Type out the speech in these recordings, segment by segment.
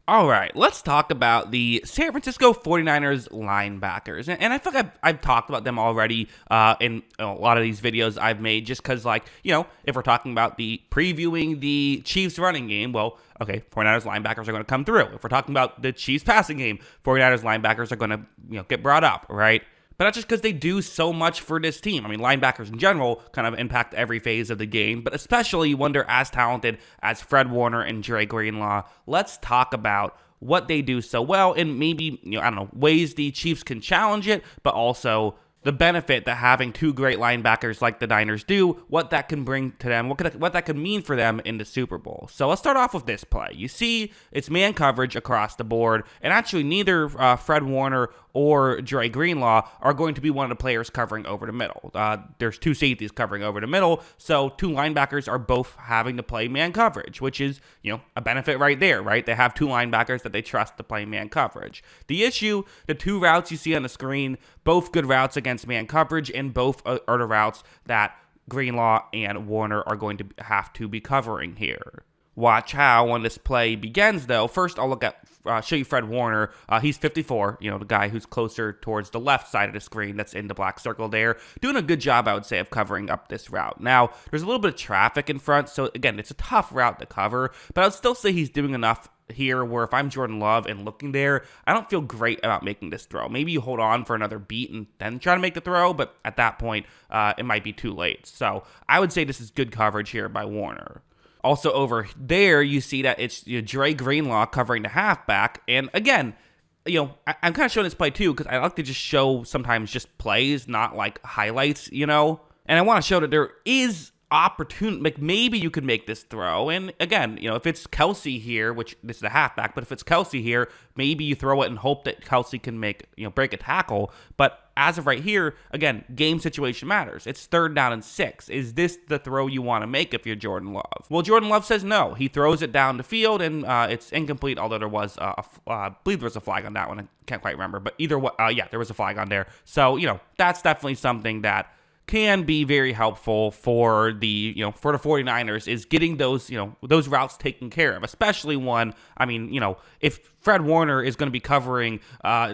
All right, let's talk about the San Francisco 49ers linebackers. And I feel like I've talked about them already in a lot of these videos I've made just because, like, if we're talking about the previewing the Chiefs running game, well, okay, 49ers linebackers are going to come through. If we're talking about the Chiefs passing game, 49ers linebackers are going to, get brought up, right? But not just because they do so much for this team. I mean, linebackers in general kind of impact every phase of the game, but especially when they're as talented as Fred Warner and Dre Greenlaw. Let's talk about what they do so well and maybe, ways the Chiefs can challenge it, but also the benefit that having two great linebackers like the Niners do, what that can bring to them, what that could mean for them in the Super Bowl. So let's start off with this play. You see it's man coverage across the board, and actually neither Fred Warner or Dre Greenlaw are going to be one of the players covering over the middle. There's two safeties covering over the middle, so two linebackers are both having to play man coverage, which is, a benefit right there, right? They have two linebackers that they trust to play man coverage. The issue, the two routes you see on the screen, both good routes against man coverage, and both are the routes that Greenlaw and Warner are going to have to be covering here. Watch how when this play begins, though. First, I'll show you Fred Warner. He's 54, the guy who's closer towards the left side of the screen that's in the black circle there. Doing a good job, I would say, of covering up this route. Now, there's a little bit of traffic in front, so again, it's a tough route to cover, but I would still say he's doing enough here where if I'm Jordan Love and looking there, I don't feel great about making this throw. Maybe you hold on for another beat and then try to make the throw, but at that point, it might be too late. So I would say this is good coverage here by Warner. Also over there, you see that it's Dre Greenlaw covering the halfback. And again, I'm kind of showing this play too because I like to just show sometimes just plays, not like highlights, And I want to show that there is opportunity, like maybe you could make this throw. And again, if it's Kelsey here, which this is a halfback, but if it's Kelsey here, maybe you throw it and hope that Kelsey can break a tackle. But as of right here, again, game situation matters. It's 3rd down and 6. Is this the throw you want to make if you're Jordan Love? Well, Jordan Love says no. He throws it down the field, and it's incomplete, although there was, I believe there was a flag on that one. I can't quite remember. But either way, there was a flag on there. So, that's definitely something that can be very helpful for the 49ers is getting those routes taken care of, especially one, if Fred Warner is going to be covering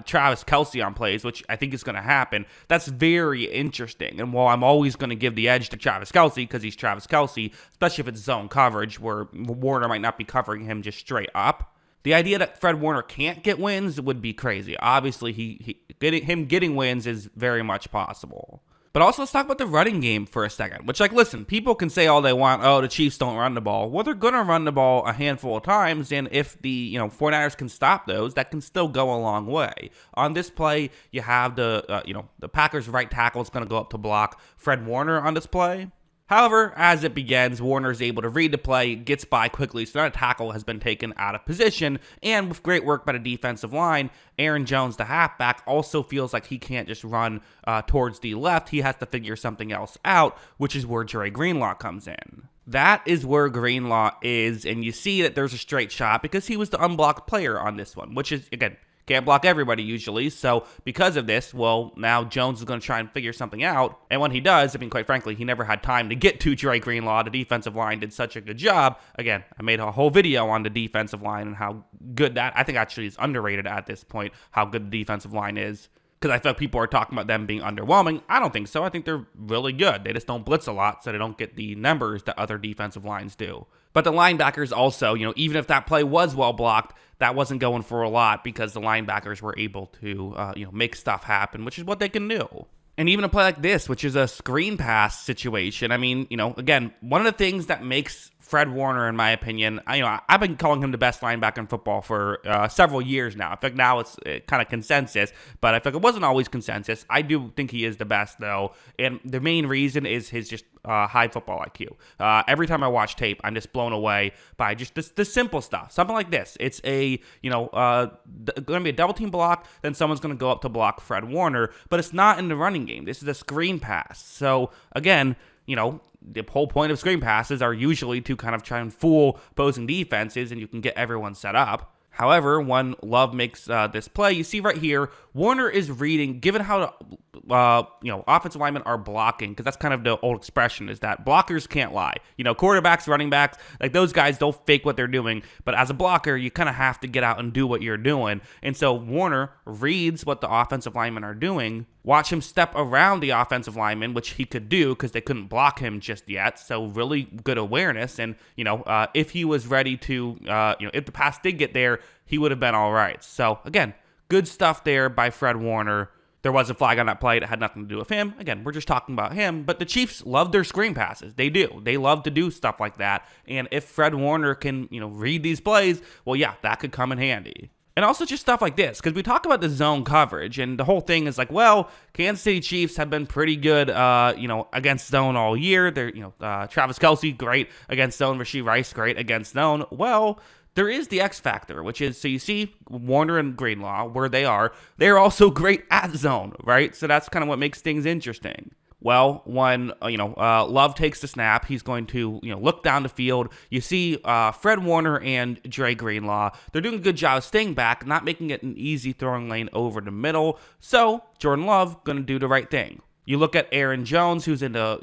Travis Kelsey on plays, which I think is going to happen, that's very interesting. And while I'm always going to give the edge to Travis Kelsey because he's Travis Kelsey, especially if it's zone coverage where Warner might not be covering him just straight up, the idea that Fred Warner can't get wins would be crazy. Obviously, him getting wins is very much possible. But also, let's talk about the running game for a second, which, listen, people can say all they want, the Chiefs don't run the ball. Well, they're going to run the ball a handful of times, and if the 49ers can stop those, that can still go a long way. On this play, you have the Packers' right tackle is going to go up to block Fred Warner on this play. However, as it begins, Warner is able to read the play, gets by quickly, so that a tackle has been taken out of position, and with great work by the defensive line, Aaron Jones, the halfback, also feels like he can't just run towards the left. He has to figure something else out, which is where Dre Greenlaw comes in. That is where Greenlaw is, and you see that there's a straight shot because he was the unblocked player on this one, which is, again, can't block everybody usually, so because of this, well, now Jones is going to try and figure something out, and when he does, quite frankly, he never had time to get to Dre Greenlaw. The defensive line did such a good job. Again, I made a whole video on the defensive line and how good that, I think actually is underrated at this point, how good the defensive line is, because I feel like people are talking about them being underwhelming. I don't think so. I think they're really good. They just don't blitz a lot, so they don't get the numbers that other defensive lines do. But the linebackers also, even if that play was well blocked, that wasn't going for a lot because the linebackers were able to, make stuff happen, which is what they can do. And even a play like this, which is a screen pass situation, again, one of the things that makes Fred Warner, in my opinion, I've been calling him the best linebacker in football for several years now. I feel like now it's kind of consensus, but I feel like it wasn't always consensus. I do think he is the best, though, and the main reason is his just high football IQ. Every time I watch tape, I'm just blown away by just the simple stuff. Something like this. It's going to be a double team block, then someone's going to go up to block Fred Warner, but it's not in the running game. This is a screen pass. So, again, the whole point of screen passes are usually to kind of try and fool opposing defenses, and you can get everyone set up. However, when Love makes this play, you see right here, Warner is reading, given how offensive linemen are blocking, because that's kind of the old expression, is that blockers can't lie. Quarterbacks, running backs, like those guys don't fake what they're doing. But as a blocker, you kind of have to get out and do what you're doing. And so Warner reads what the offensive linemen are doing. Watch him step around the offensive lineman, which he could do because they couldn't block him just yet. So really good awareness. And, if he was ready to, if the pass did get there, he would have been all right. So again, good stuff there by Fred Warner. There was a flag on that play that had nothing to do with him. Again, we're just talking about him. But the Chiefs love their screen passes. They do. They love to do stuff like that. And if Fred Warner can, read these plays, well, yeah, that could come in handy. And also just stuff like this, because we talk about the zone coverage, and the whole thing is like, well, Kansas City Chiefs have been pretty good, against zone all year. They're, Travis Kelce, great against zone. Rashee Rice, great against zone. Well, there is the X factor, which is, so you see Warner and Greenlaw, where they are, they're also great at zone, right? So that's kind of what makes things interesting. Well, when, Love takes the snap, he's going to, look down the field. You see Fred Warner and Dre Greenlaw. They're doing a good job of staying back, not making it an easy throwing lane over the middle. So Jordan Love going to do the right thing. You look at Aaron Jones, who's in the,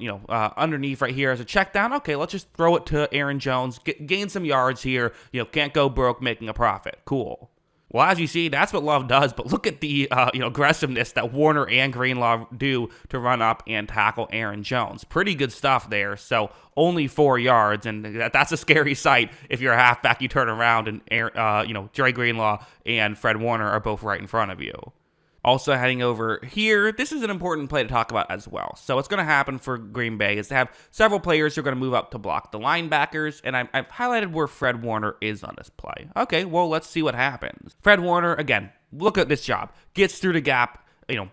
underneath right here as a check down. Okay, let's just throw it to Aaron Jones, gain some yards here. Can't go broke, making a profit. Cool. Well, as you see, that's what Love does, but look at the aggressiveness that Warner and Greenlaw do to run up and tackle Aaron Jones. Pretty good stuff there. So only 4 yards, and that's a scary sight. If you're a halfback, you turn around and Dre Greenlaw and Fred Warner are both right in front of you. Also heading over here, this is an important play to talk about as well. So what's going to happen for Green Bay is to have several players who are going to move up to block the linebackers, and I've highlighted where Fred Warner is on this play. Okay, well, let's see what happens. Fred Warner, again, look at this job. Gets through the gap,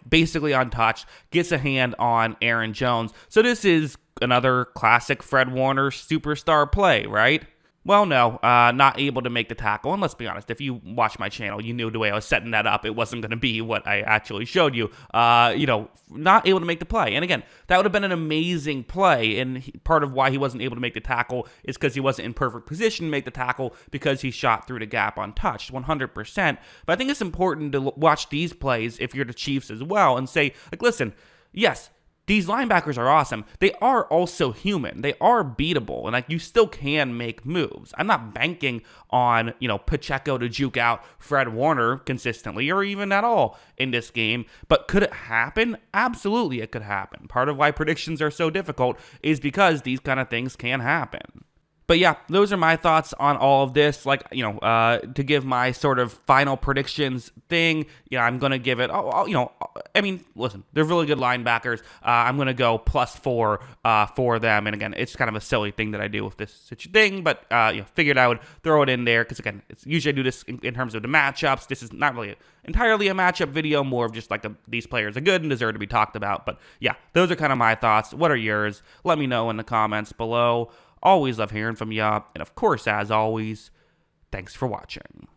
basically untouched, gets a hand on Aaron Jones. So this is another classic Fred Warner superstar play, right? Well, no, not able to make the tackle. And let's be honest, if you watch my channel, you knew the way I was setting that up. It wasn't going to be what I actually showed you. Not able to make the play. And again, that would have been an amazing play. And part of why he wasn't able to make the tackle is because he wasn't in perfect position to make the tackle, because he shot through the gap untouched, 100%. But I think it's important to watch these plays if you're the Chiefs as well and say, like, listen, yes, these linebackers are awesome. They are also human. They are beatable, and you still can make moves. I'm not banking on, Pacheco to juke out Fred Warner consistently or even at all in this game. But could it happen? Absolutely, it could happen. Part of why predictions are so difficult is because these kind of things can happen. But yeah, those are my thoughts on all of this. To give my sort of final predictions thing, I'm going to give it, listen, they're really good linebackers. I'm going to go +4 for them. And again, it's kind of a silly thing that I do with this such thing, but figured I would throw it in there because, again, it's usually I do this in terms of the matchups. This is not really entirely a matchup video, more of just these players are good and deserve to be talked about. But yeah, those are kind of my thoughts. What are yours? Let me know in the comments below. Always love hearing from ya, and of course, as always, thanks for watching.